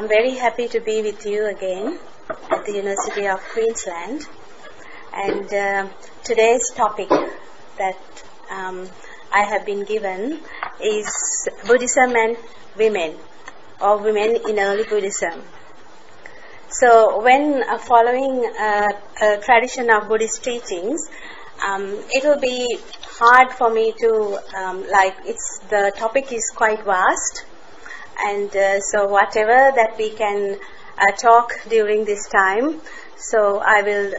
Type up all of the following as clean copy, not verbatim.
I'm very happy to be with you again at the University of Queensland. And today's topic that I have been given is Buddhism and women, or women in early Buddhism. So when following a tradition of Buddhist teachings, it will be hard for me to, the topic is quite vast, and so whatever that we can talk during this time, so I will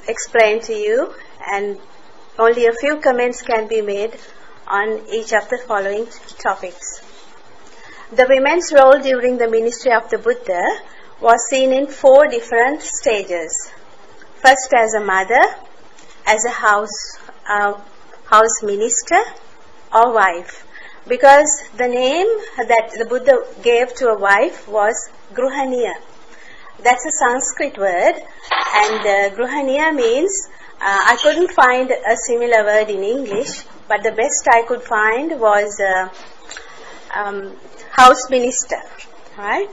explain to you, and only a few comments can be made on each of the following topics. The women's role during the ministry of the Buddha was seen in 4 different stages. First, as a mother, as a house minister or wife, because the name that the Buddha gave to a wife was Gruhaniya. That's a Sanskrit word, and Gruhaniya means, I couldn't find a similar word in English, but the best I could find was house minister, right?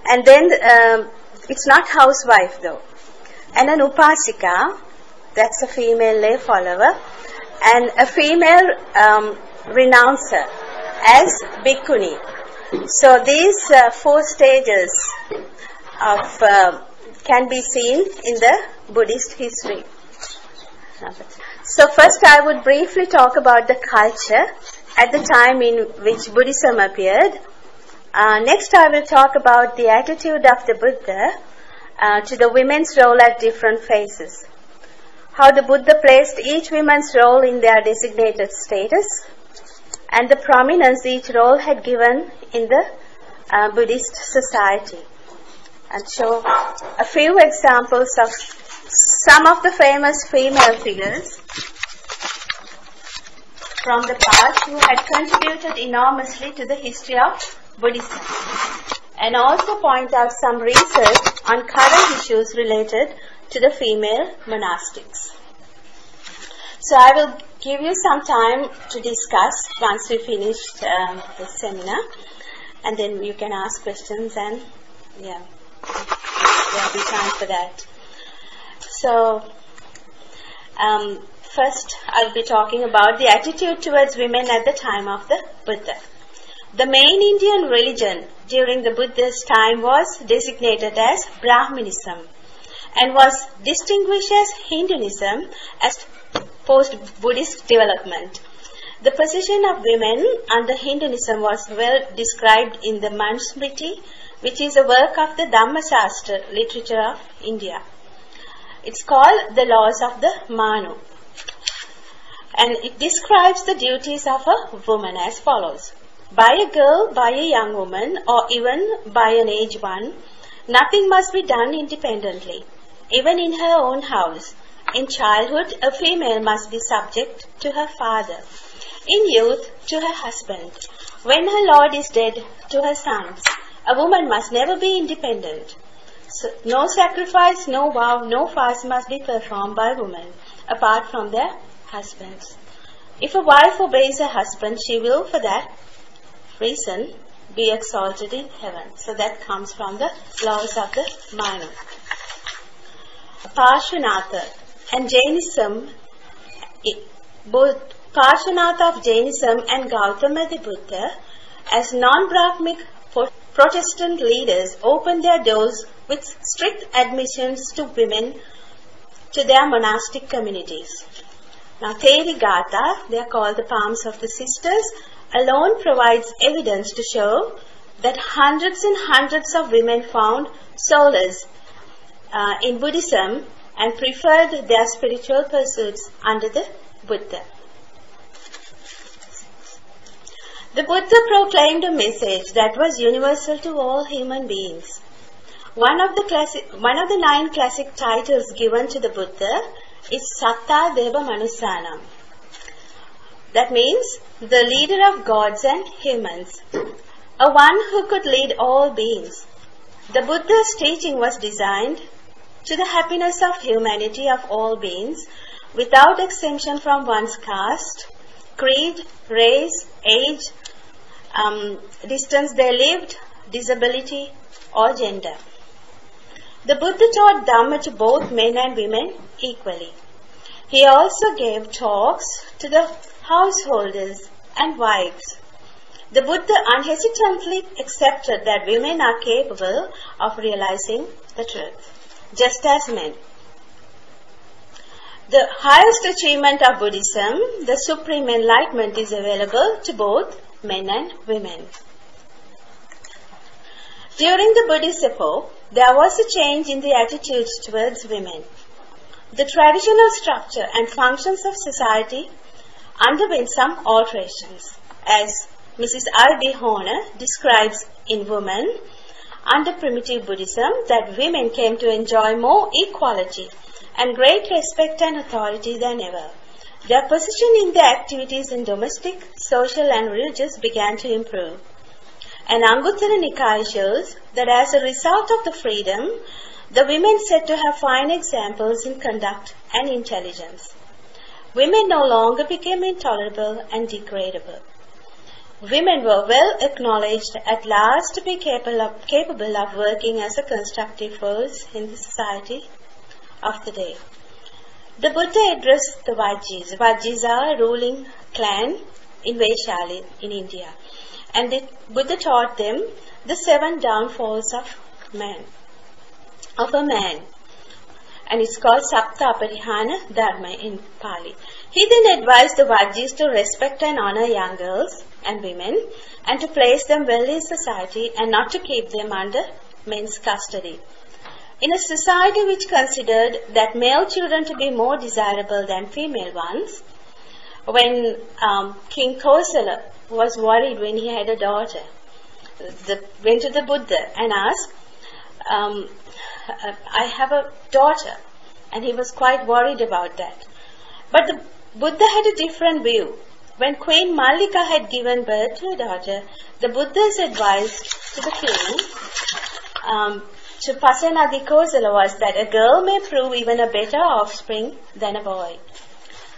And then it's not housewife though. And an upasika, that's a female lay follower, and a female renouncer as bhikkhuni. So these 4 stages of can be seen in the Buddhist history. So first I would briefly talk about the culture at the time in which Buddhism appeared. Next I will talk about the attitude of the Buddha to the women's role at different phases. How the Buddha placed each woman's role in their designated status, and the prominence each role had given in the Buddhist society. And show a few examples of some of the famous female figures from the past who had contributed enormously to the history of Buddhism, and also point out some research on current issues related to the female monastics. So I will give you some time to discuss once we finish the seminar, and then you can ask questions, and there'll be time for that. So first I'll be talking about the attitude towards women at the time of the Buddha. The main Indian religion during the Buddha's time was designated as Brahmanism and was distinguished as Hinduism as post-Buddhist development. The position of women under Hinduism was well described in the Manusmriti, which is a work of the Dhammasastra literature of India. It's called the Laws of the Manu, and it describes the duties of a woman as follows. By a girl, by a young woman, or even by an aged one, nothing must be done independently. Even in her own house, in childhood, a female must be subject to her father. In youth, to her husband. When her lord is dead, to her sons. A woman must never be independent. So, no sacrifice, no vow, no fast must be performed by women, apart from their husbands. If a wife obeys her husband, she will, for that reason, be exalted in heaven. So that comes from the Laws of the Manu. Parshanatha and Jainism, both Parshanatha of Jainism and Gautama the Buddha, as non-Brahmic Protestant leaders, opened their doors with strict admissions to women to their monastic communities. Now, Therigatha, they are called the palms of the sisters, alone provides evidence to show that hundreds and hundreds of women found solace in Buddhism and preferred their spiritual pursuits under the Buddha. The Buddha proclaimed a message that was universal to all human beings. One of the 9 classic titles given to the Buddha is Satta Deva Manusanam. That means the leader of gods and humans, a one who could lead all beings. The Buddha's teaching was designed to the happiness of humanity of all beings, without exemption from one's caste, creed, race, age, distance they lived, disability, or gender. The Buddha taught Dhamma to both men and women equally. He also gave talks to the householders and wives. The Buddha unhesitantly accepted that women are capable of realizing the truth, just as men. The highest achievement of Buddhism, the supreme enlightenment, is available to both men and women. During the Buddhist epoch, there was a change in the attitudes towards women. The traditional structure and functions of society underwent some alterations, as Mrs. R.B. Horner describes in Women, under primitive Buddhism, that women came to enjoy more equality and great respect and authority than ever. Their position in the activities in domestic, social and religious began to improve. And Anguttara Nikaya shows that as a result of the freedom, the women said to have fine examples in conduct and intelligence. Women no longer became intolerable and degradable. Women were well acknowledged at last to be capable of working as a constructive force in the society of the day. The Buddha addressed the Vajjis. Vajjis are a ruling clan in Vaishali in India. And the Buddha taught them the 7 downfalls of a man. And it's called Sapta Aparihana Dharma in Pali. He then advised the Vajjis to respect and honor young girls and women and to place them well in society and not to keep them under men's custody. In a society which considered that male children to be more desirable than female ones, when King Kosala was worried when he had a daughter, went to the Buddha and asked, I have a daughter, and he was quite worried about that. But the Buddha had a different view. When Queen Mallika had given birth to a daughter, the Buddha's advice to the king, to Pasenadi Kosala, was that a girl may prove even a better offspring than a boy.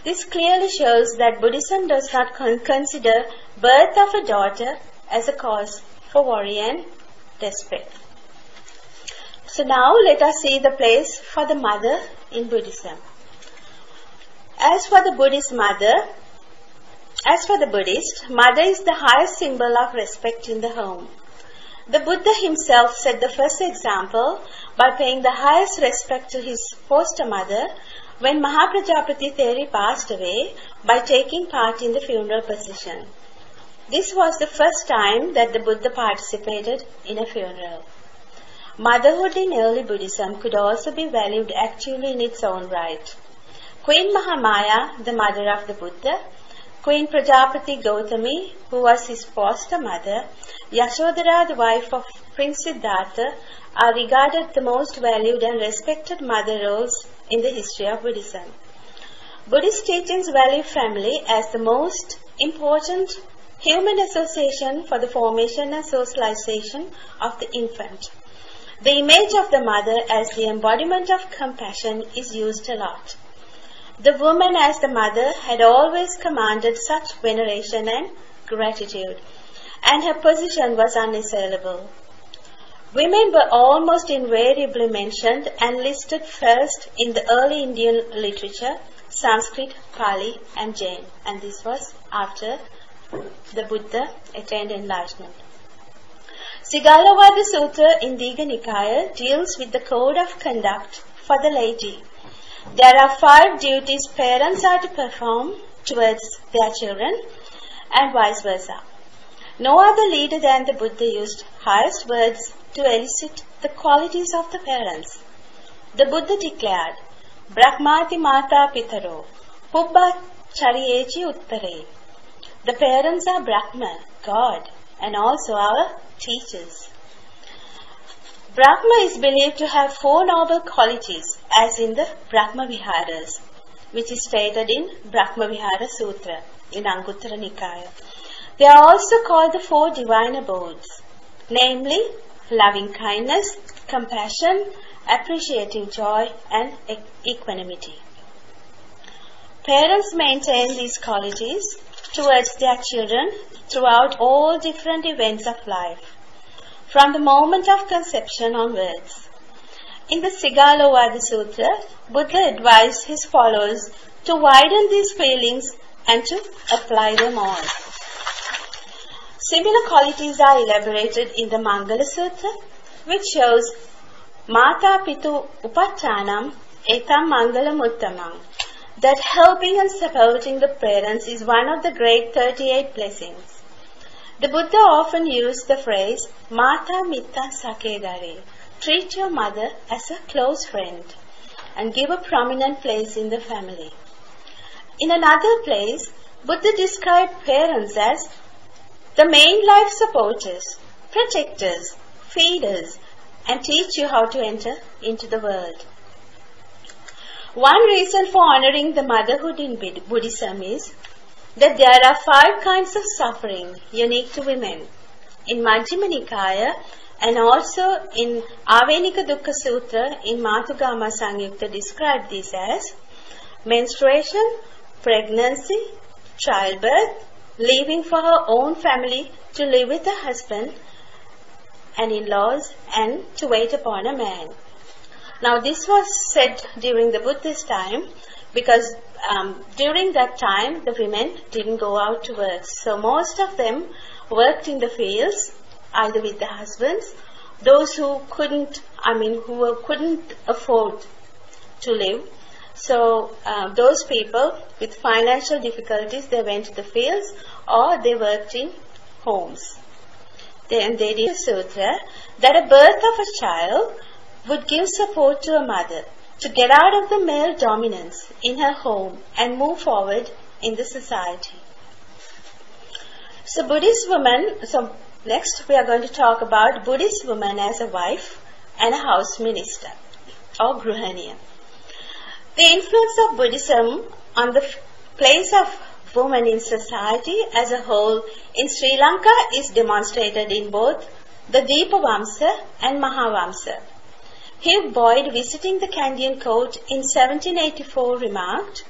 This clearly shows that Buddhism does not consider birth of a daughter as a cause for worry and despair. So now let us see the place for the mother in Buddhism. As for the Buddhist, mother is the highest symbol of respect in the home. The Buddha himself set the first example by paying the highest respect to his foster mother when Mahaprajapati Theri passed away by taking part in the funeral procession. This was the first time that the Buddha participated in a funeral. Motherhood in early Buddhism could also be valued actually in its own right. Queen Mahamaya, the mother of the Buddha, Queen Prajapati Gautami, who was his foster mother, Yashodhara, the wife of Prince Siddhartha, are regarded the most valued and respected mother roles in the history of Buddhism. Buddhist teachings value family as the most important human association for the formation and socialization of the infant. The image of the mother as the embodiment of compassion is used a lot. The woman as the mother had always commanded such veneration and gratitude, and her position was unassailable. Women were almost invariably mentioned and listed first in the early Indian literature, Sanskrit, Pali and Jain, and this was after the Buddha attained enlightenment. Sigalovada Sutra in Digha Nikaya deals with the code of conduct for the laity. There are 5 duties parents are to perform towards their children and vice versa. No other leader than the Buddha used highest words to elicit the qualities of the parents. The Buddha declared, Brahmati Mata Pitaro, Pubba Chariyechi Uttare. The parents are Brahma, God, and also our teachers. Brahma is believed to have 4 noble qualities, as in the Brahma Viharas, which is stated in Brahma Vihara Sutra in Anguttara Nikaya. They are also called the 4 divine abodes, namely loving kindness, compassion, appreciating joy, and equanimity. Parents maintain these qualities towards their children throughout all different events of life. from the moment of conception onwards. In the Sigalovada Sutra, Buddha advised his followers to widen these feelings and to apply them all. Similar qualities are elaborated in the Mangala Sutra, which shows Mata Pitu Upattanam Etam Mangalam Uttamam, that helping and supporting the parents is one of the great 38 blessings. The Buddha often used the phrase Mata Mitta Sakedare, treat your mother as a close friend and give a prominent place in the family. In another place, Buddha described parents as the main life supporters, protectors, feeders, and teach you how to enter into the world. One reason for honoring the motherhood in Buddhism is that there are 5 kinds of suffering unique to women. In Majjhima Nikaya and also in Avenika Dukkha Sutra in Matugama Sangyukta describe these as menstruation, pregnancy, childbirth, leaving for her own family to live with her husband and in-laws and to wait upon a man. Now this was said during the Buddhist time because during that time the women didn't go out to work. So most of them worked in the fields either with their husbands, those who couldn't afford to live. So those people with financial difficulties, they went to the fields or they worked in homes. Then they did a sutra that a birth of a child would give support to a mother to get out of the male dominance in her home and move forward in the society. So Buddhist women, so next we are going to talk about Buddhist woman as a wife and a house minister or Gruhaniya. The influence of Buddhism on the place of women in society as a whole in Sri Lanka is demonstrated in both the Deepavamsa and Mahavamsa. Hugh Boyd, visiting the Kandyan court in 1784, remarked,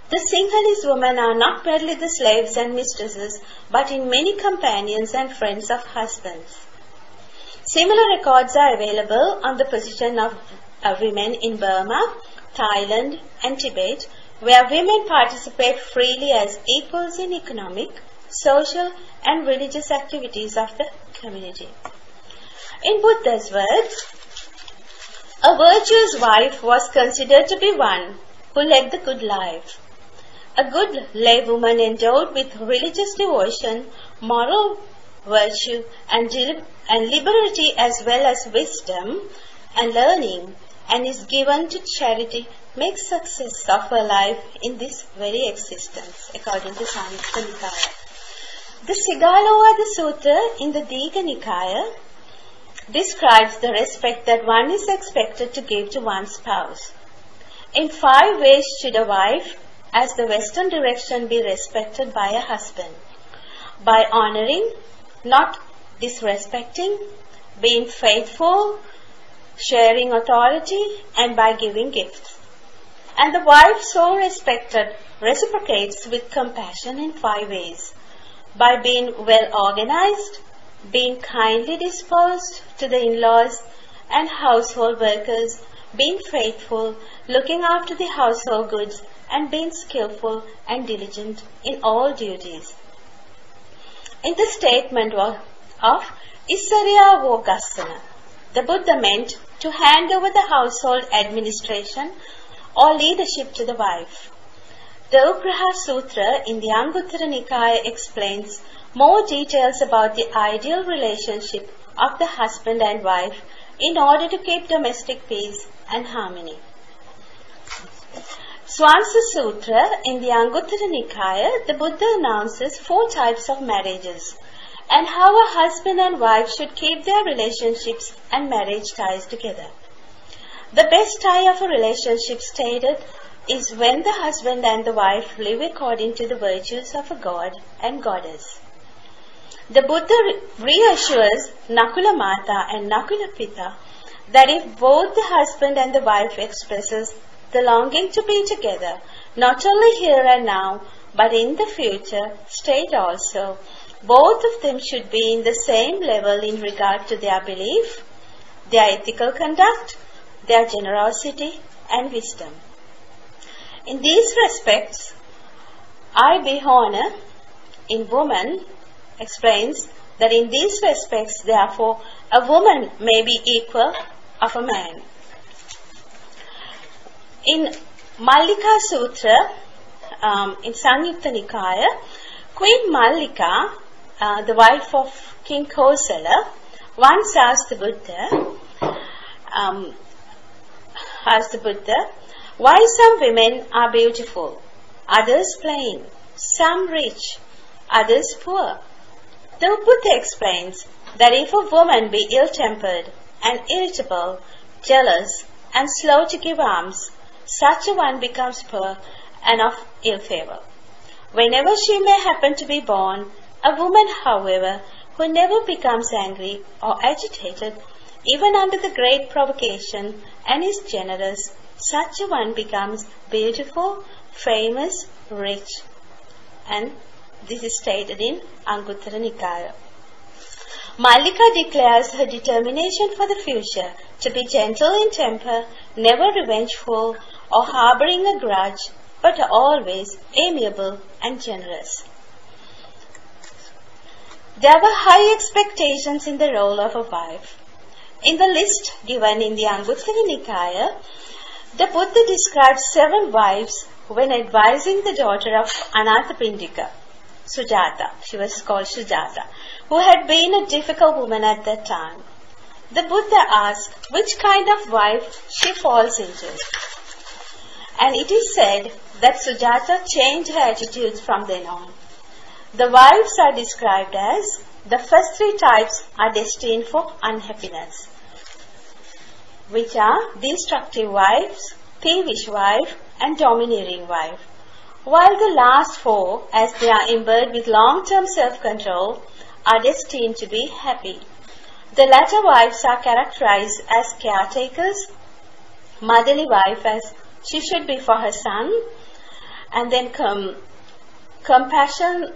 "The Sinhalese women are not merely the slaves and mistresses, but in many companions and friends of husbands." Similar records are available on the position of women in Burma, Thailand, and Tibet, where women participate freely as equals in economic, social, and religious activities of the community. In Buddha's words, a virtuous wife was considered to be one who led the good life. A good laywoman endowed with religious devotion, moral virtue, and liberty as well as wisdom and learning, and is given to charity, makes success of her life in this very existence, according to Samyutta Nikaya. The Sigalovada Sutra in the Digha Nikaya describes the respect that one is expected to give to one's spouse. In 5 ways should a wife, as the Western direction, be respected by a husband: by honoring, not disrespecting, being faithful, sharing authority, and by giving gifts. And the wife so respected reciprocates with compassion in 5 ways: by being well organized, being kindly disposed to the in-laws and household workers, being faithful, looking after the household goods, and being skillful and diligent in all duties. In the statement of Isariya Vogasana, the Buddha meant to hand over the household administration or leadership to the wife. The Ugraha Sutra in the Anguttara Nikaya explains more details about the ideal relationship of the husband and wife in order to keep domestic peace and harmony. Swansa Sutra in the Anguttara Nikaya, the Buddha announces 4 types of marriages and how a husband and wife should keep their relationships and marriage ties together. The best tie of a relationship stated is when the husband and the wife live according to the virtues of a god and goddess. The Buddha reassures Nakula Mata and Nakula Pita that if both the husband and the wife expresses the longing to be together, not only here and now, but in the future state also, Both of them should be in the same level in regard to their belief, their ethical conduct, their generosity and wisdom. In these respects, I.B. Horner in Woman explains that in these respects, therefore, a woman may be equal of a man. In Mallika Sutra, in Sanyutta Nikaya, Queen Mallika, the wife of King Kosala, once asked the Buddha, why some women are beautiful, others plain, some rich, others poor. The Buddha explains that if a woman be ill-tempered and irritable, jealous and slow to give alms, such a one becomes poor and of ill favor. Whenever she may happen to be born, a woman, however, who never becomes angry or agitated, even under the great provocation, and is generous, such a one becomes beautiful, famous, rich. And this is stated in Anguttara Nikaya. Mallika declares her determination for the future to be gentle in temper, never revengeful or harboring a grudge, but always amiable and generous. There were high expectations in the role of a wife. In the list given in the Anguttara Nikaya, the Buddha describes 7 wives when advising the daughter of Anathapindika, Sujata, she was called Sujata, who had been a difficult woman at that time. The Buddha asked which kind of wife she falls into. And it is said that Sujata changed her attitudes from then on. The wives are described as, the first 3 types are destined for unhappiness, which are destructive wives, peevish wife, and domineering wife, while the last 4, as they are imbued with long-term self-control, are destined to be happy. The latter wives are characterized as caretakers, motherly wife as she should be for her son, and then compassionate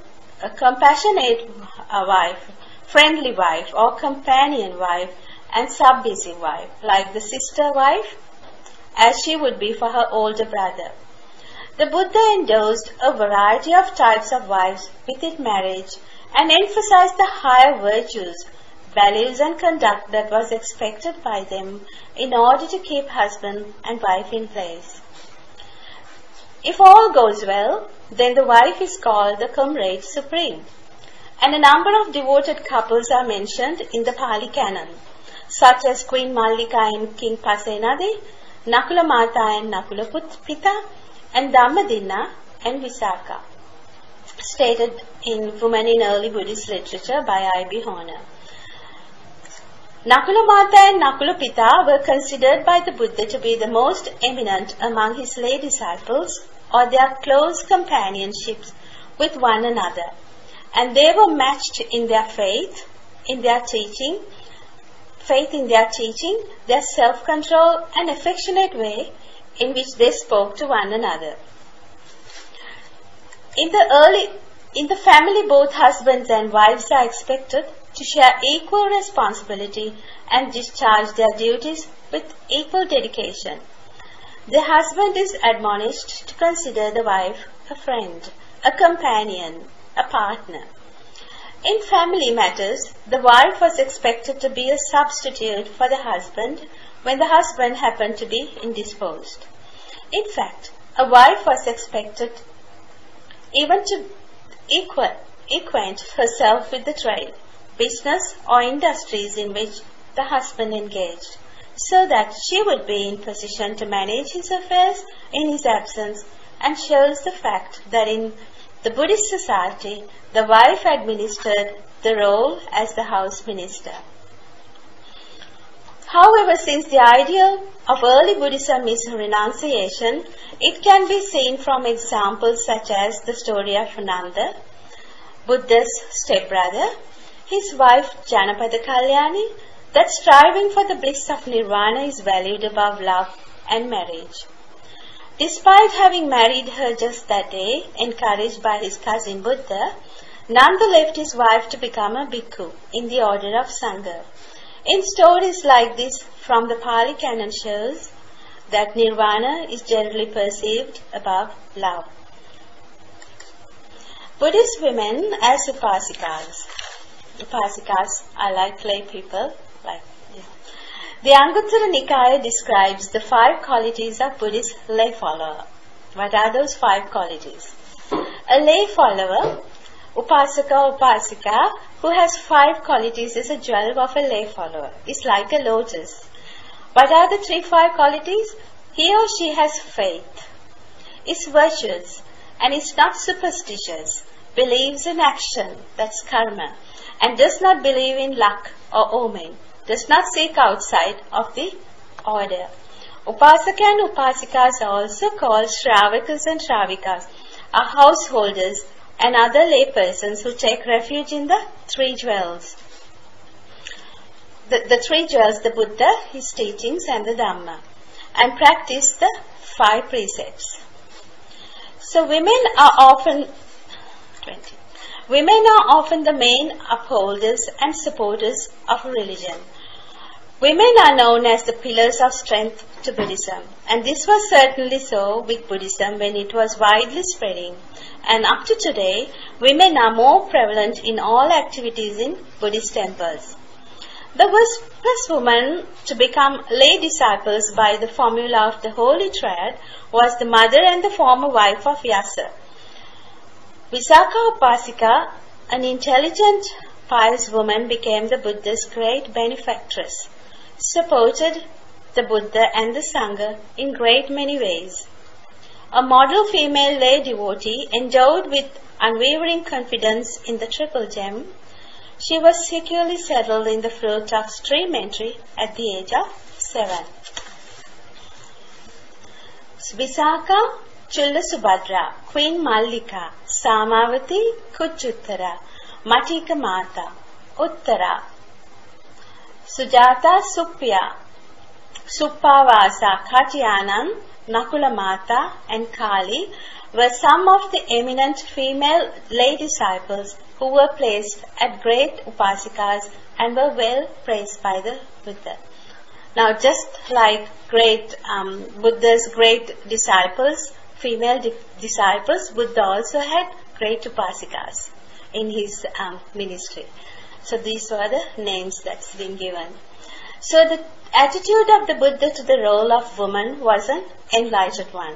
wife, friendly wife or companion wife, and submissive wife, like the sister wife, as she would be for her older brother. The Buddha endorsed a variety of types of wives within marriage and emphasized the higher virtues, values and conduct that was expected by them in order to keep husband and wife in place. If all goes well, then the wife is called the comrade supreme. And a number of devoted couples are mentioned in the Pali Canon, such as Queen Mallika and King Pasenadi, Nakula Mata and Nakula Pita, and Dhammadinna and Visakha, stated in Women in Early Buddhist Literature by I.B. Horner. Nakula Mata and Nakula Pita were considered by the Buddha to be the most eminent among his lay disciples, or their close companionships with one another, and they were matched in their faith in their teaching, their self-control and affectionate way in which they spoke to one another. In the family, both husbands and wives are expected to share equal responsibility and discharge their duties with equal dedication. The husband is admonished to consider the wife a friend, a companion, a partner. In family matters, the wife was expected to be a substitute for the husband when the husband happened to be indisposed. In fact, a wife was expected even to acquaint herself with the trade, business or industries in which the husband engaged, so that she would be in position to manage his affairs in his absence, and shows the fact that in the Buddhist society, the wife administered the role as the house minister. However, since the ideal of early Buddhism is renunciation, it can be seen from examples such as the story of Nanda, Buddha's stepbrother, his wife Janapada Kalyani, that striving for the bliss of nirvana is valued above love and marriage. Despite having married her just that day, encouraged by his cousin Buddha, Nanda left his wife to become a bhikkhu in the order of Sangha. In stories like this from the Pali canon shows that nirvana is generally perceived above love. Buddhist women as upasikas. Upasikas are like lay people. The Anguttara Nikaya describes the 5 qualities of Buddhist lay follower. What are those 5 qualities? A lay follower, upasaka, upasika, who has 5 qualities is a jewel of a lay follower. It's like a lotus. What are the 3-5 qualities? He or she has faith, is virtuous, and is not superstitious, believes in action, that's karma, and does not believe in luck or omen, does not seek outside of the order. Upasaka and upasikas are also called Shravakas and Shravikas, are householders and other lay persons who take refuge in the 3 jewels. The 3 jewels, the Buddha, his teachings and the Dhamma, and practice the 5 precepts. So women are often the main upholders and supporters of religion. Women are known as the pillars of strength to Buddhism, and this was certainly so with Buddhism when it was widely spreading. And up to today, women are more prevalent in all activities in Buddhist temples. The first woman to become lay disciples by the formula of the Holy Triad was the mother and the former wife of Vyasa. Visakha Upasika, an intelligent, pious woman, became the Buddha's great benefactress, supported the Buddha and the Sangha in great many ways. A model female lay devotee endowed with unwavering confidence in the Triple Gem, she was securely settled in the fruit of stream entry at the age of 7. Visakha, Chulla Subhadra, Queen Mallika, Samavati, Kuchuttara, Matika Mata, Uttara, Sujata Supya, Suppavasa, Katyanam, Nakula Mata and Kali were some of the eminent female lay disciples who were placed at great upasikas and were well praised by the Buddha. Now, just like Buddha's great disciples, female disciples, Buddha also had great upasikas in his ministry. So these were the names that's been given. So the attitude of the Buddha to the role of woman was an enlightened one.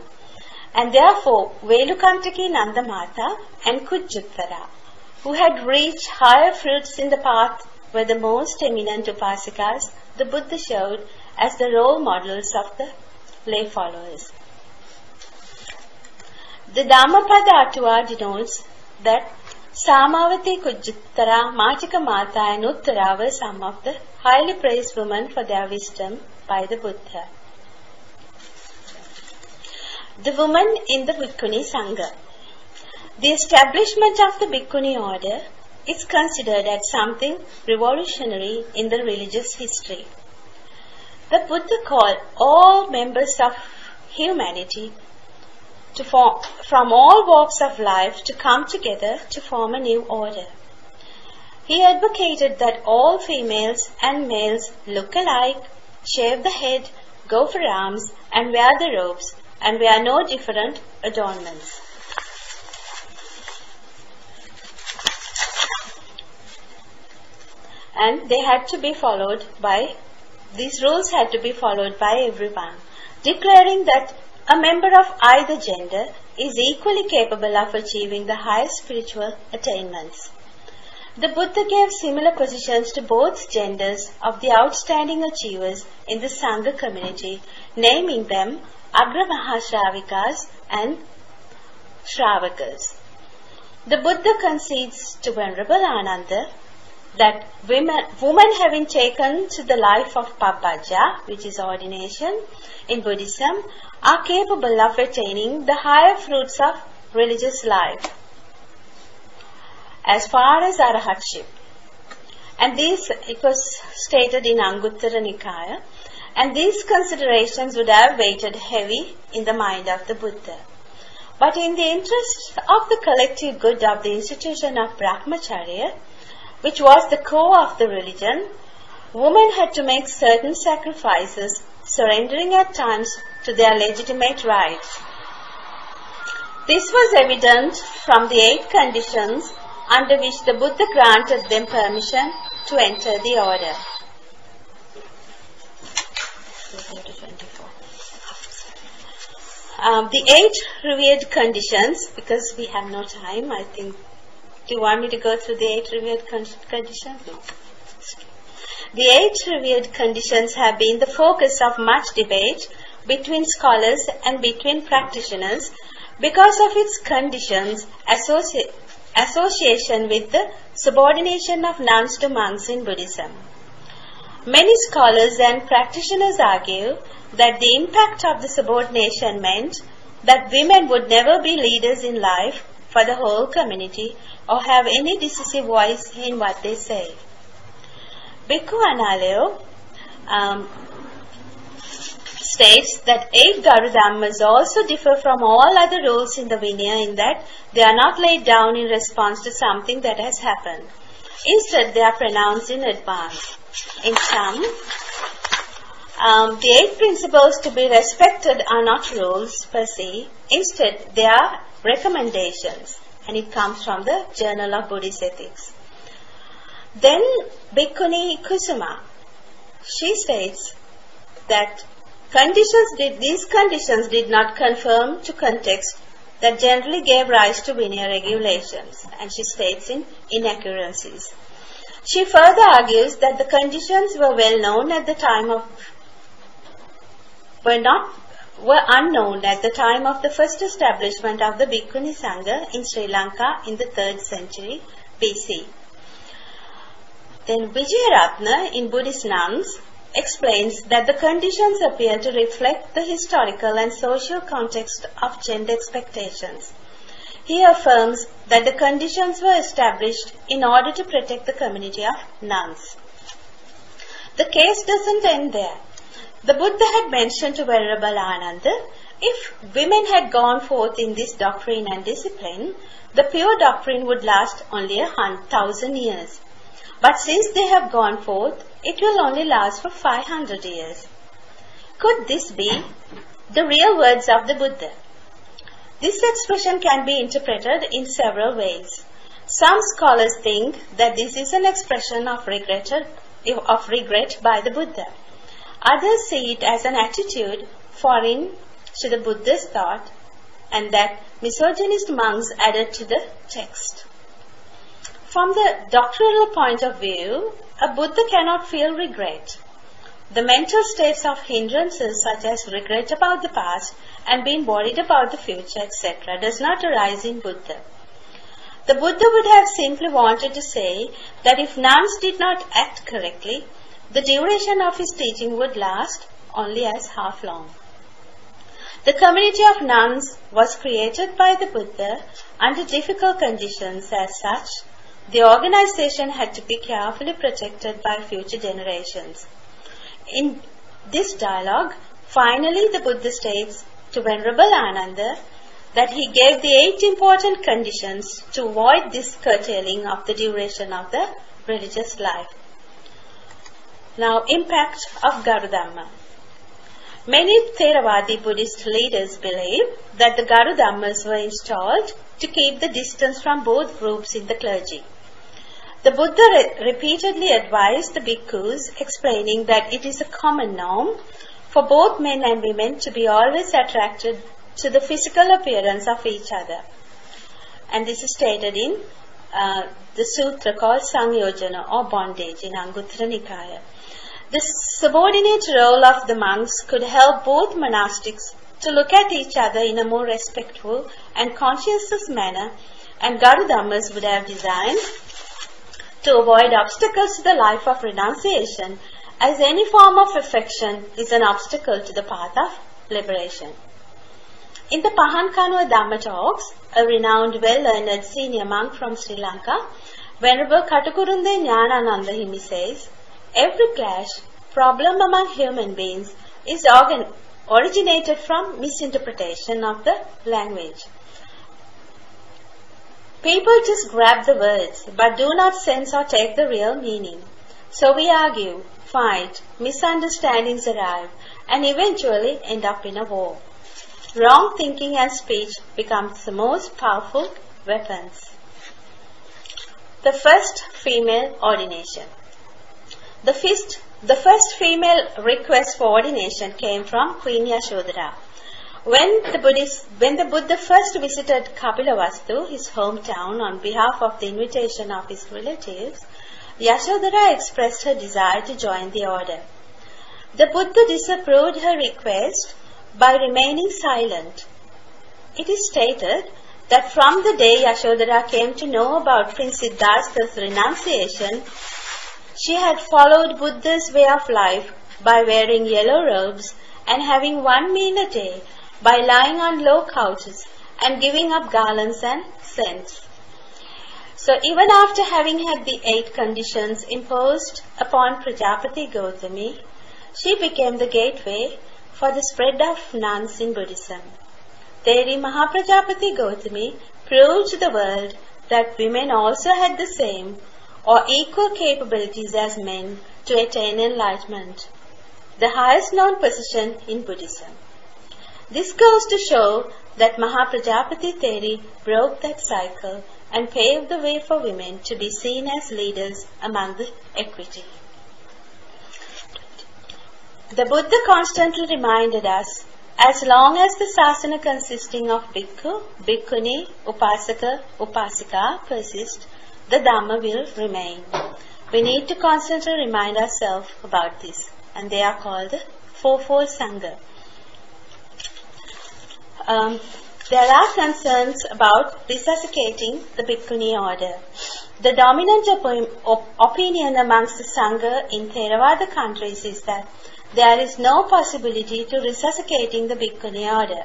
And therefore, Velukantaki Nandamata and Kujuttara, who had reached higher fruits in the path, were the most eminent upasikas the Buddha showed as the role models of the lay followers. The Dhammapada Attuva denotes that Samavati, Kujuttara, Matika Mata and Uttara were some of the highly praised women for their wisdom by the Buddha. The woman in the Bhikkhuni Sangha. The establishment of the Bhikkhuni order is considered as something revolutionary in the religious history. The Buddha called all members of humanity from all walks of life to come together to form a new order. He advocated that all females and males look alike, shave the head, go for alms, and wear the robes, and wear no different adornments. And they had to be followed by, these rules had to be followed by everyone, declaring that a member of either gender is equally capable of achieving the highest spiritual attainments. The Buddha gave similar positions to both genders of the outstanding achievers in the Sangha community, naming them Agra Mahashravikas and Shravakas. The Buddha concedes to Venerable Ananda that women having taken to the life of Pabbajja, which is ordination in Buddhism, are capable of attaining the higher fruits of religious life as far as arahatship. And these, it was stated in Anguttara Nikaya, and these considerations would have weighted heavy in the mind of the Buddha. But in the interest of the collective good of the institution of Brahmacharya, which was the core of the religion, women had to make certain sacrifices, surrendering at times to their legitimate rights. This was evident from the 8 conditions under which the Buddha granted them permission to enter the order. The 8 revered conditions, because we have no time, I think. Do you want me to go through the 8 revered conditions? No. The 8 revered conditions have been the focus of much debate between scholars and between practitioners because of its conditions association with the subordination of nuns to monks in Buddhism. Many scholars and practitioners argue that the impact of the subordination meant that women would never be leaders in life for the whole community or have any decisive voice in what they say. Bhikkhu Analayo states that 8 Garudhammas also differ from all other rules in the Vinaya in that they are not laid down in response to something that has happened. Instead, they are pronounced in advance. In sum, the 8 principles to be respected are not rules per se. Instead, they are recommendations, and it comes from the Journal of Buddhist Ethics. Then, Bhikkhuni Kusuma, she states that these conditions did not conform to context that generally gave rise to Vinaya regulations, and she states in inaccuracies. She further argues that the conditions were well known at the time of were unknown at the time of the first establishment of the Bhikkhuni Sangha in Sri Lanka in the 3rd century BC. Then Vijayaratna in Buddhist Nuns explains that the conditions appear to reflect the historical and social context of gender expectations. He affirms that the conditions were established in order to protect the community of nuns. The case doesn't end there. The Buddha had mentioned to Venerable Ananda, if women had gone forth in this doctrine and discipline, the pure doctrine would last only 1,000 years. But since they have gone forth, it will only last for 500 years. Could this be the real words of the Buddha? This expression can be interpreted in several ways. Some scholars think that this is an expression of regret by the Buddha. Others see it as an attitude foreign to the Buddha's thought, and that misogynist monks added to the text. From the doctrinal point of view, a Buddha cannot feel regret. The mental states of hindrances such as regret about the past and being worried about the future, etc., does not arise in Buddha. The Buddha would have simply wanted to say that if nuns did not act correctly, the duration of his teaching would last only as half long. The community of nuns was created by the Buddha under difficult conditions. As such, the organization had to be carefully protected by future generations. In this dialogue, finally the Buddha states to Venerable Ananda that he gave the 8 important conditions to avoid this curtailing of the duration of the religious life. Now, impact of Garudhamma. Many Theravadi Buddhist leaders believe that the Garudhammas were installed to keep the distance from both groups in the clergy. The Buddha repeatedly advised the bhikkhus, explaining that it is a common norm for both men and women to be always attracted to the physical appearance of each other. And this is stated in the sutra called Sangyojana or bondage in Anguttara Nikaya. The subordinate role of the monks could help both monastics to look at each other in a more respectful and conscientious manner, and Garudhammas would have designed to avoid obstacles to the life of renunciation, as any form of affection is an obstacle to the path of liberation. In the Pahankanwa Dhamma talks, a renowned, well-learned senior monk from Sri Lanka, Venerable Katakurunde Jnanananda Himi says, every clash, problem among human beings is originated from misinterpretation of the language. People just grab the words, but do not sense or take the real meaning. So we argue, fight, misunderstandings arrive, and eventually end up in a war. Wrong thinking and speech becomes the most powerful weapons. The first female ordination. The first female request for ordination came from Queen Yashodhara. When the Buddha first visited Kapilavastu, his hometown, on behalf of the invitation of his relatives, Yashodhara expressed her desire to join the order. The Buddha disapproved her request by remaining silent. It is stated that from the day Yashodhara came to know about Prince Siddhartha's renunciation, she had followed Buddha's way of life by wearing yellow robes and having one meal a day, by lying on low couches and giving up garlands and scents. So even after having had the 8 conditions imposed upon Prajapati Gautami, she became the gateway for the spread of nuns in Buddhism. Theri Mahaprajapati Gautami proved to the world that women also had the same or equal capabilities as men to attain enlightenment, the highest known position in Buddhism. This goes to show that Mahaprajapati Theri broke that cycle and paved the way for women to be seen as leaders among the equity. The Buddha constantly reminded us, as long as the sasana consisting of bhikkhu, bhikkhuni, upasaka, upasika persists, the Dhamma will remain. We need to constantly remind ourselves about this, and they are called the fourfold Sangha. There are concerns about resuscitating the Bhikkhuni order. The dominant opinion amongst the Sangha in Theravada countries is that there is no possibility to resuscitating the Bhikkhuni order.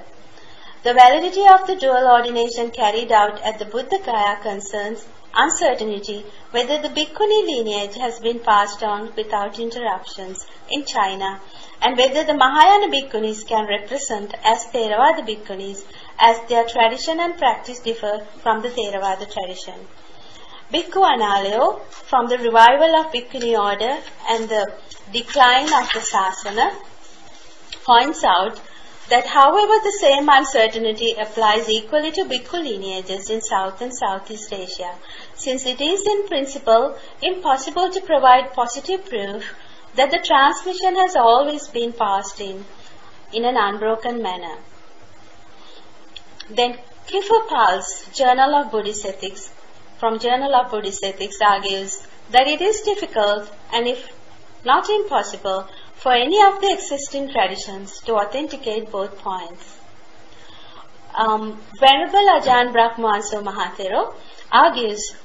The validity of the dual ordination carried out at the Buddha Gaya concerns uncertainty whether the Bhikkhuni lineage has been passed on without interruptions in China, and whether the Mahayana Bhikkhunis can represent as Theravada Bhikkhunis, as their tradition and practice differ from the Theravada tradition. Bhikkhu Analayo, from the revival of Bhikkhuni order and the decline of the Sasana, points out that however the same uncertainty applies equally to Bhikkhu lineages in South and Southeast Asia, since it is in principle impossible to provide positive proof that the transmission has always been passed in an unbroken manner. Then Kiffer Pal's Journal of Buddhist Ethics, from Journal of Buddhist Ethics, argues that it is difficult and if not impossible for any of the existing traditions to authenticate both points. Venerable Ajahn Brahmanso Mahathero argues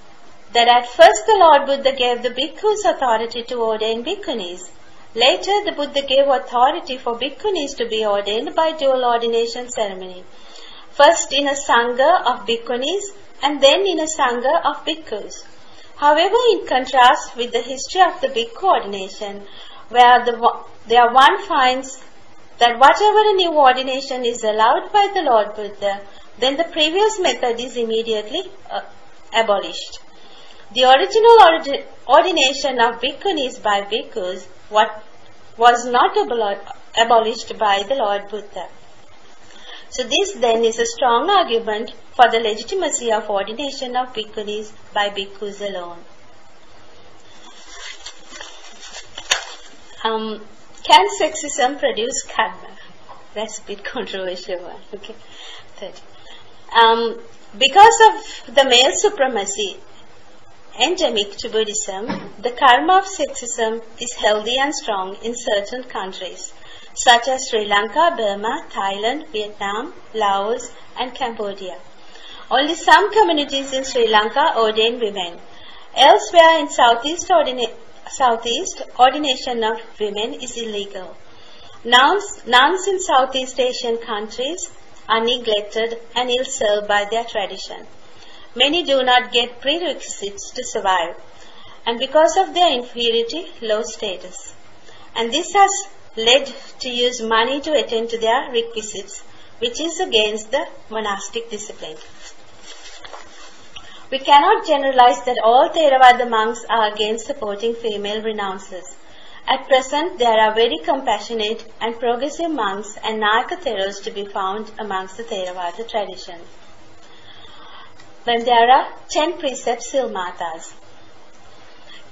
that at first the Lord Buddha gave the bhikkhus authority to ordain bhikkhunis. Later the Buddha gave authority for bhikkhunis to be ordained by dual ordination ceremony. First in a sangha of bhikkhunis and then in a sangha of bhikkhus. However, in contrast with the history of the bhikkhu ordination, where one finds that whatever a new ordination is allowed by the Lord Buddha, then the previous method is immediately abolished. The original ordination of bhikkhunis by bhikkhus was not abolished by the Lord Buddha. So this then is a strong argument for the legitimacy of ordination of bhikkhunis by bhikkhus alone. Can sexism produce karma? That's a bit controversial one. Okay. Because of the male supremacy endemic to Buddhism, the karma of sexism is healthy and strong in certain countries, such as Sri Lanka, Burma, Thailand, Vietnam, Laos, and Cambodia. Only some communities in Sri Lanka ordain women. Elsewhere in Southeast, ordination of women is illegal. Nuns in Southeast Asian countries are neglected and ill-served by their tradition. Many do not get prerequisites to survive, and because of their inferiority, low status. And this has led to use money to attend to their requisites, which is against the monastic discipline. We cannot generalize that all Theravada monks are against supporting female renouncers. At present, there are very compassionate and progressive monks and Nayaka Theros to be found amongst the Theravada tradition. Then there are 10 precept Silmatas.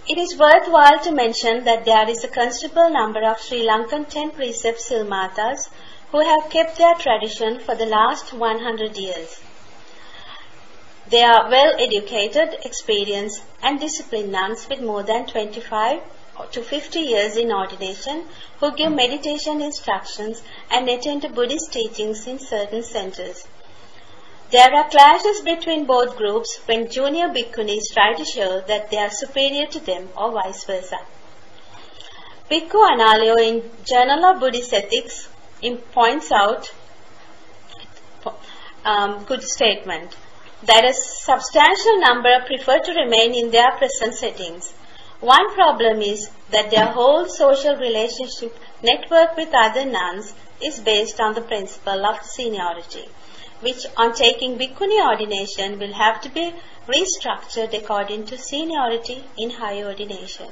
It is worthwhile to mention that there is a considerable number of Sri Lankan 10 precept Silmatas who have kept their tradition for the last 100 years. They are well-educated, experienced and disciplined nuns with more than 25 to 50 years in ordination who give meditation instructions and attend to Buddhist teachings in certain centers. There are clashes between both groups when junior bhikkhunis try to show that they are superior to them or vice versa. Bhikkhu Analeo in Journal of Buddhist Ethics points out good statement that a substantial number prefer to remain in their present settings. One problem is that their whole social relationship network with other nuns is based on the principle of seniority, which on taking bhikkhuni ordination will have to be restructured according to seniority in high ordination.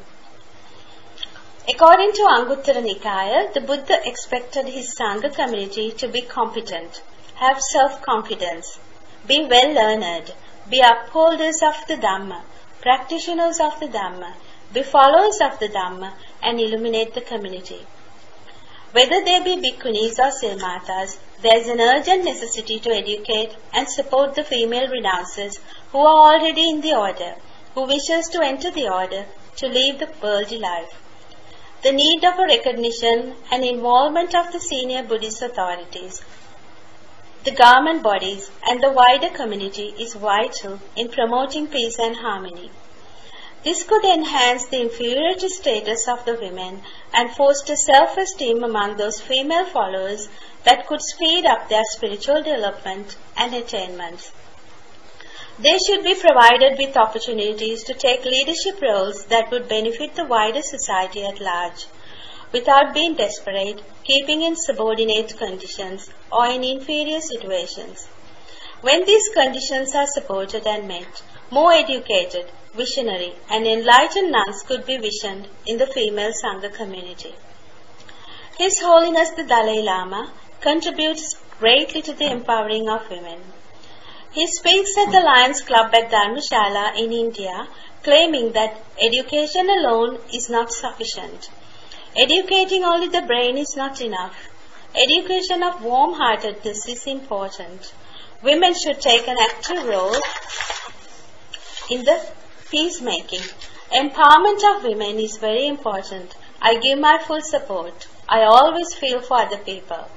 According to Anguttara Nikaya, the Buddha expected his Sangha community to be competent, have self-confidence, be well-learned, be upholders of the Dhamma, practitioners of the Dhamma, be followers of the Dhamma, and illuminate the community. Whether they be bhikkhunis or silmatas, there is an urgent necessity to educate and support the female renouncers who are already in the order, who wishes to enter the order to leave the worldly life. The need of a recognition and involvement of the senior Buddhist authorities, the government bodies and the wider community is vital in promoting peace and harmony. This could enhance the inferiority status of the women and foster self-esteem among those female followers that could speed up their spiritual development and attainments. They should be provided with opportunities to take leadership roles that would benefit the wider society at large, without being desperate, keeping in subordinate conditions or in inferior situations. When these conditions are supported and met, more educated, visionary and enlightened nuns could be visioned in the female Sangha community. His Holiness the Dalai Lama contributes greatly to the empowering of women. He speaks at the Lions Club at Dharmashala in India, claiming that education alone is not sufficient. Educating only the brain is not enough. Education of warm-heartedness is important. Women should take an active role in the peacemaking. Empowerment of women is very important. I give my full support. I always feel for other people.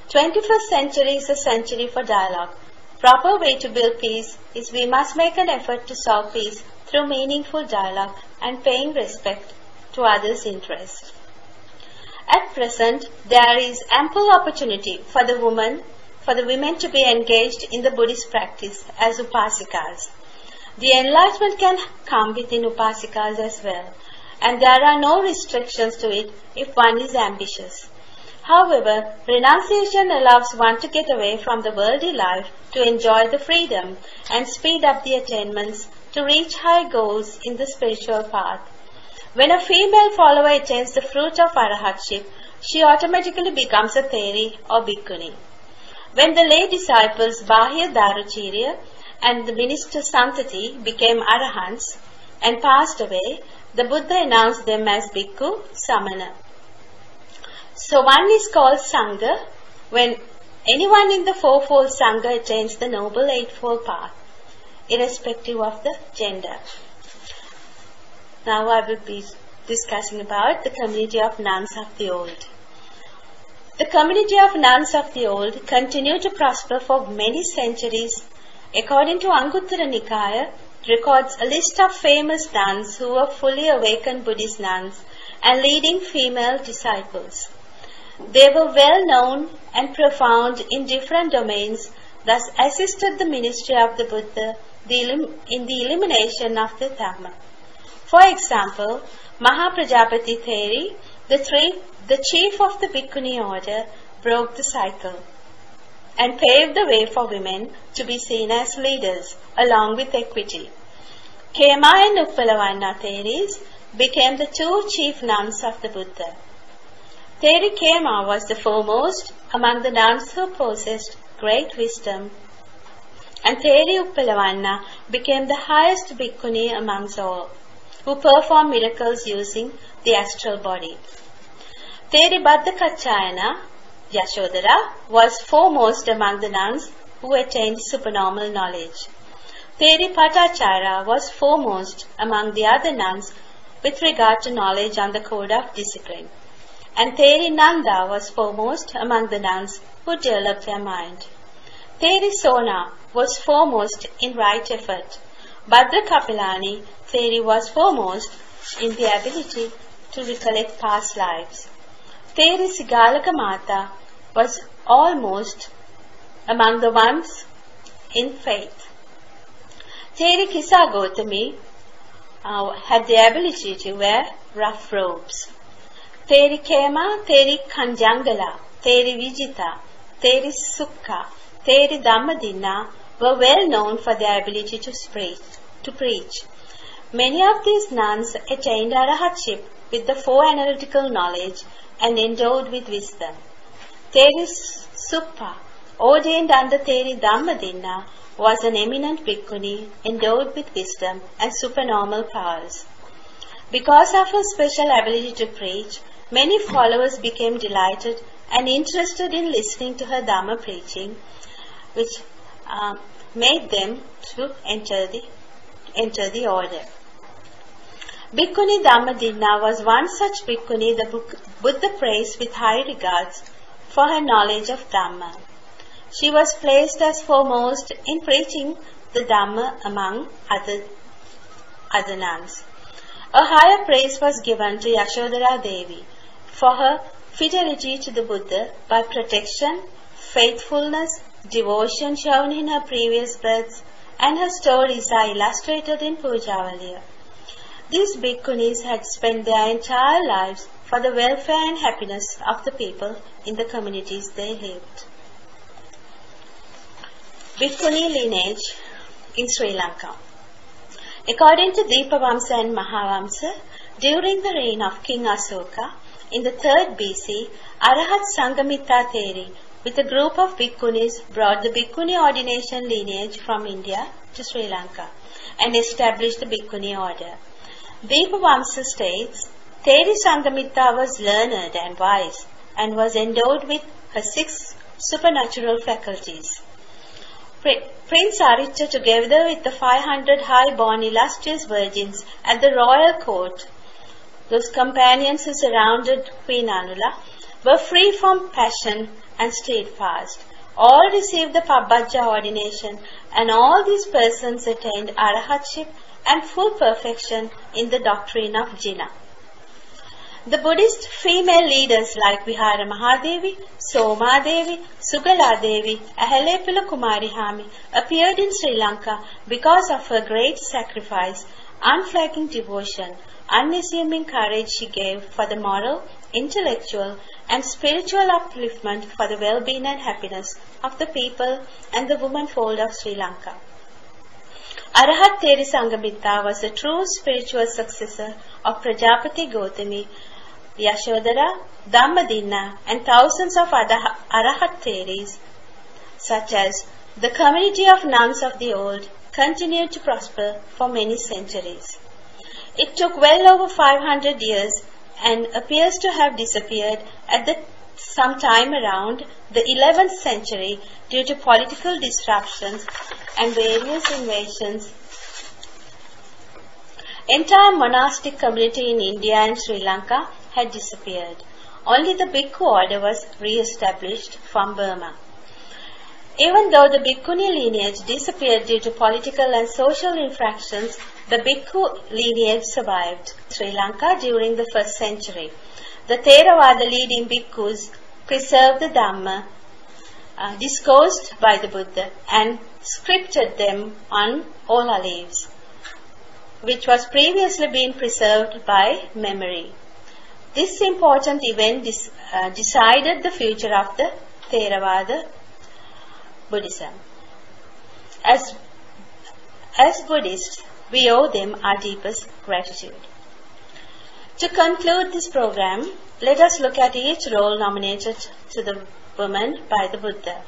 21st century is a century for dialogue. Proper way to build peace is we must make an effort to solve peace through meaningful dialogue and paying respect to others' interests. At present, there is ample opportunity for the women to be engaged in the Buddhist practice as upasikas. The enlightenment can come within upasikas as well, and there are no restrictions to it if one is ambitious. However, renunciation allows one to get away from the worldly life to enjoy the freedom and speed up the attainments to reach high goals in the spiritual path. When a female follower attains the fruit of arahatship, she automatically becomes a theri or bhikkhuni. When the lay disciples Bahya Daruchirya and the minister Santati became arahants and passed away, the Buddha announced them as bhikkhu samana. So one is called Sangha when anyone in the fourfold Sangha attains the Noble Eightfold Path, irrespective of the gender. Now I will be discussing about the community of nuns of the old. The community of nuns of the old continued to prosper for many centuries. According to Anguttara Nikaya, it records a list of famous nuns who were fully awakened Buddhist nuns and leading female disciples. They were well known and profound in different domains, thus assisted the ministry of the Buddha in the elimination of the Dhamma. For example, Mahaprajapati Theri, the chief of the Bhikkhuni order, broke the cycle and paved the way for women to be seen as leaders along with equity. Kema and Uppalavanna Theris became the two chief nuns of the Buddha. Theri Kema was the foremost among the nuns who possessed great wisdom, and Theri Uppalavanna became the highest bhikkhuni amongst all, who performed miracles using the astral body. Theri Bhaddakachayana Yashodhara was foremost among the nuns who attained supernormal knowledge. Theri Patachara was foremost among the other nuns with regard to knowledge on the code of discipline. And Theri Nanda was foremost among the nuns who developed their mind. Theri Sona was foremost in right effort. Bhadra Kapilani Theri was foremost in the ability to recollect past lives. Theri Sigalaka Mata was almost among the ones in faith. Theri Kisa Gautami had the ability to wear rough robes. Theri Kema, Theri Kanjangala, Theri Vijita, Theri Sukha, Theri Dhammadinna were well known for their ability to preach. Many of these nuns attained arahatship with the four analytical knowledge and endowed with wisdom. Theri Suppa, ordained under Theri Dhammadinna, was an eminent bhikkhuni endowed with wisdom and supernormal powers. Because of her special ability to preach, many followers became delighted and interested in listening to her Dhamma preaching, which made them to enter the order. Bhikkhuni Dhammadinna was one such bhikkhuni the Buddha praised with high regards for her knowledge of Dhamma. She was placed as foremost in preaching the Dhamma among other nuns. A higher praise was given to Yashodhara Devi for her fidelity to the Buddha by protection, faithfulness, devotion shown in her previous births, and her stories are illustrated in Pujavaliya. These bhikkhunis had spent their entire lives for the welfare and happiness of the people in the communities they lived. Bhikkhuni lineage in Sri Lanka. According to Deepavamsa and Mahavamsa, during the reign of King Asoka, in the 3rd BC, Arahat Sanghamitta Theri with a group of bhikkhunis brought the bhikkhuni ordination lineage from India to Sri Lanka and established the bhikkhuni order. Deepavamsa states, Theri Sanghamitta was learned and wise and was endowed with her 6 supernatural faculties. Prince Aritya, together with the 500 high-born illustrious virgins at the royal court, those companions who surrounded Queen Anula, were free from passion and stayed fast. All received the Pabbajja ordination, and all these persons attained arahatship and full perfection in the doctrine of Jina. The Buddhist female leaders like Vihara Mahadevi, Soma Devi, Sugala Devi, Ahalepula Kumari Hami appeared in Sri Lanka because of her great sacrifice, unflagging devotion, unassuming courage she gave for the moral, intellectual and spiritual upliftment for the well-being and happiness of the people and the womanfold of Sri Lanka. Arahat Theri Sanghamitta was a true spiritual successor of Prajapati Gautami, Yashodhara, Dhammadinna and thousands of other Arahat Theris, such as the community of nuns of the old, continued to prosper for many centuries. It took well over 500 years and appears to have disappeared at some time around the 11th century due to political disruptions and various invasions. Entire monastic community in India and Sri Lanka had disappeared. Only the Bhikkhu order was re-established from Burma. Even though the Bhikkhuni lineage disappeared due to political and social infractions, the Bhikkhu lineage survived Sri Lanka during the 1st century. The Theravada leading Bhikkhus preserved the Dhamma discoursed by the Buddha and scripted them on ola leaves, which was previously being preserved by memory. This important event decided the future of the Theravada Buddhism. As Buddhists, We owe them our deepest gratitude. To conclude this program, let us look at each role nominated to the woman by the Buddha.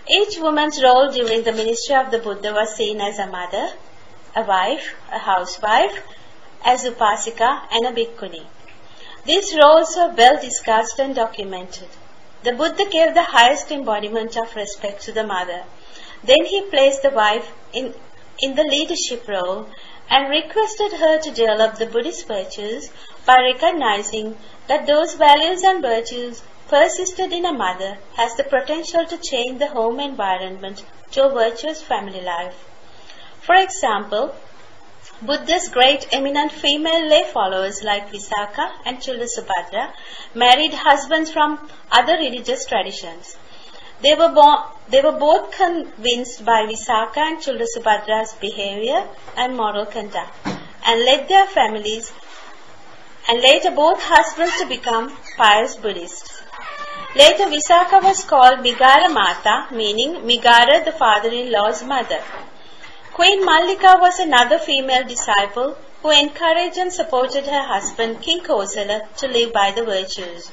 Each woman's role during the ministry of the Buddha was seen as a mother, a wife, a housewife, as upasika, and a bhikkhuni. These roles were well discussed and documented. The Buddha gave the highest embodiment of respect to the mother. Then he placed the wife in the leadership role and requested her to develop the Buddhist virtues by recognizing that those values and virtues persisted in a mother has the potential to change the home environment to a virtuous family life. For example, Buddha's great eminent female lay followers like Visakha and Chulla Subhadra married husbands from other religious traditions. They were both convinced by Visakha and Chulla Subhadra's behavior and moral conduct and led their families and later both husbands to become pious Buddhists. Later Visakha was called Migara Mata, meaning Migara, the father-in-law's mother. Queen Mallika was another female disciple who encouraged and supported her husband King Kosala to live by the virtues.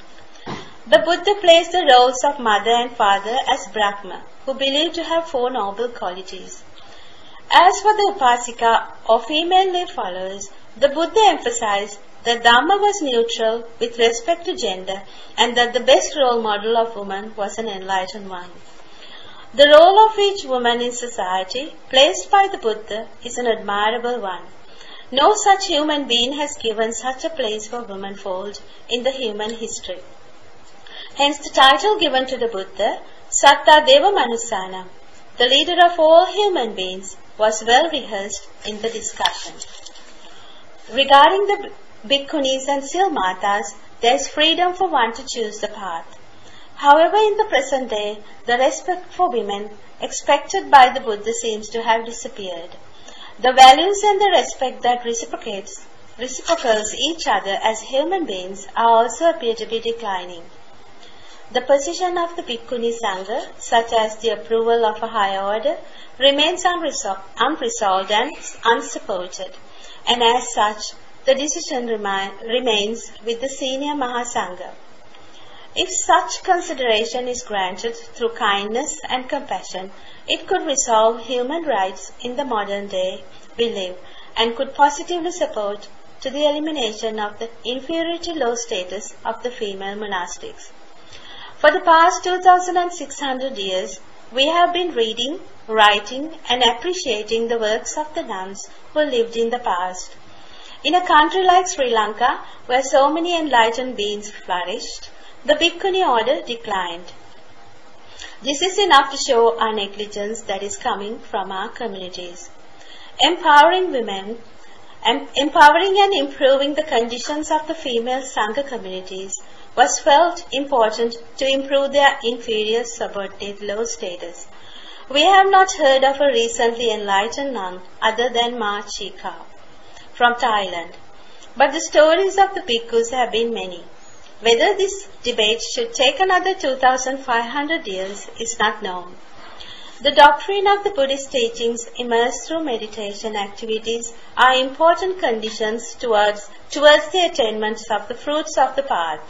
The Buddha placed the roles of mother and father as Brahma, who believed to have 4 noble qualities. As for the Upasika or female lay followers, the Buddha emphasized that Dhamma was neutral with respect to gender and that the best role model of woman was an enlightened one. The role of each woman in society placed by the Buddha is an admirable one. No such human being has given such a place for womanfold in the human history. Hence the title given to the Buddha, Satta Deva Manusana, the leader of all human beings, was well rehearsed in the discussion. Regarding the bhikkhunis and silmatas, there is freedom for one to choose the path. However, in the present day, the respect for women expected by the Buddha seems to have disappeared. The values and the respect that reciprocals each other as human beings also appear to be declining. The position of the Bhikkhuni Sangha, such as the approval of a higher order, remains unresolved and unsupported, and as such, the decision remains with the senior Mahasangha. If such consideration is granted through kindness and compassion, it could resolve human rights in the modern day we live and could positively support to the elimination of the inferiority low status of the female monastics. For the past 2,600 years, we have been reading, writing, and appreciating the works of the nuns who lived in the past. In a country like Sri Lanka, where so many enlightened beings flourished, the Bhikkhuni order declined. This is enough to show our negligence that is coming from our communities. Empowering women, empowering and improving the conditions of the female Sangha communities was felt important to improve their inferior subordinate low status. We have not heard of a recently enlightened nun other than Ma Chika from Thailand, but the stories of the bhikkhus have been many. Whether this debate should take another 2,500 years is not known. The doctrine of the Buddhist teachings emerged through meditation activities are important conditions towards the attainment of the fruits of the path.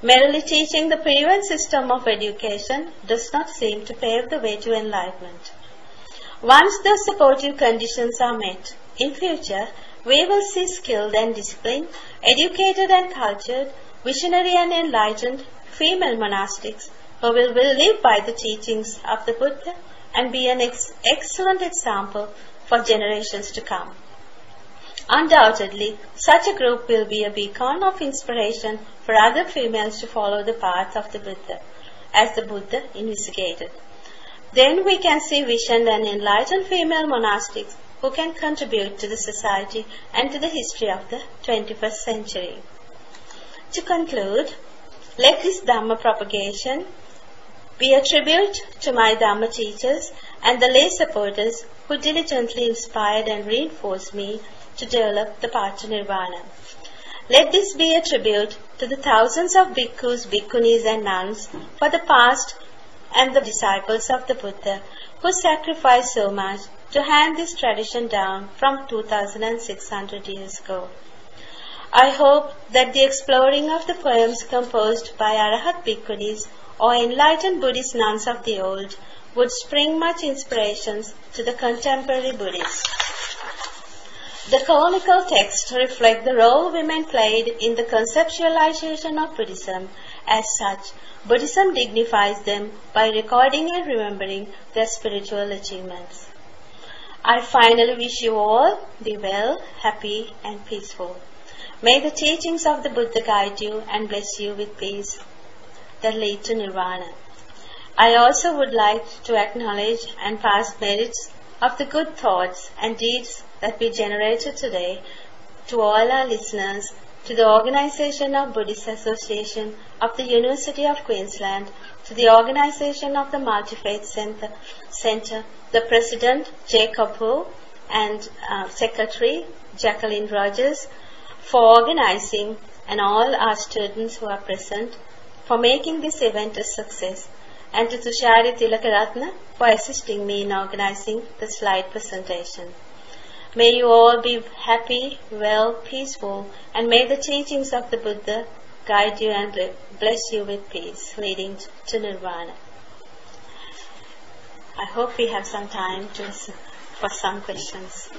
Merely teaching the previous system of education does not seem to pave the way to enlightenment. Once those supportive conditions are met, in future we will see skilled and disciplined, educated and cultured, visionary and enlightened female monastics who will live by the teachings of the Buddha and be an excellent example for generations to come. Undoubtedly, such a group will be a beacon of inspiration for other females to follow the path of the Buddha, as the Buddha investigated. Then we can see visioned and enlightened female monastics who can contribute to the society and to the history of the 21st century. To conclude, let this Dhamma propagation be a tribute to my Dhamma teachers and the lay supporters who diligently inspired and reinforced me to develop the path to Nirvana. Let this be a tribute to the thousands of bhikkhus, bhikkhunis and nuns for the past and the disciples of the Buddha who sacrificed so much to hand this tradition down from 2600 years ago. I hope that the exploring of the poems composed by Arahat Bhikkhunis or enlightened Buddhist nuns of the old would spring much inspirations to the contemporary Buddhists. The canonical texts reflect the role women played in the conceptualization of Buddhism. As such, Buddhism dignifies them by recording and remembering their spiritual achievements. I finally wish you all be well, happy, and peaceful. May the teachings of the Buddha guide you and bless you with peace that lead to nirvana. I also would like to acknowledge and pass merits of the good thoughts and deeds that we generated today to all our listeners, to the Organization of Buddhist Association of the University of Queensland, to the Organization of the Multi-Faith Centre, the President, Jacob Hu, and Secretary, Jacqueline Rogers, for organizing, and all our students who are present, for making this event a success, and to Tushari Tilakaratna for assisting me in organizing the slide presentation. May you all be happy, well, peaceful, and may the teachings of the Buddha guide you and bless you with peace, leading to nirvana. I hope we have some time for some questions.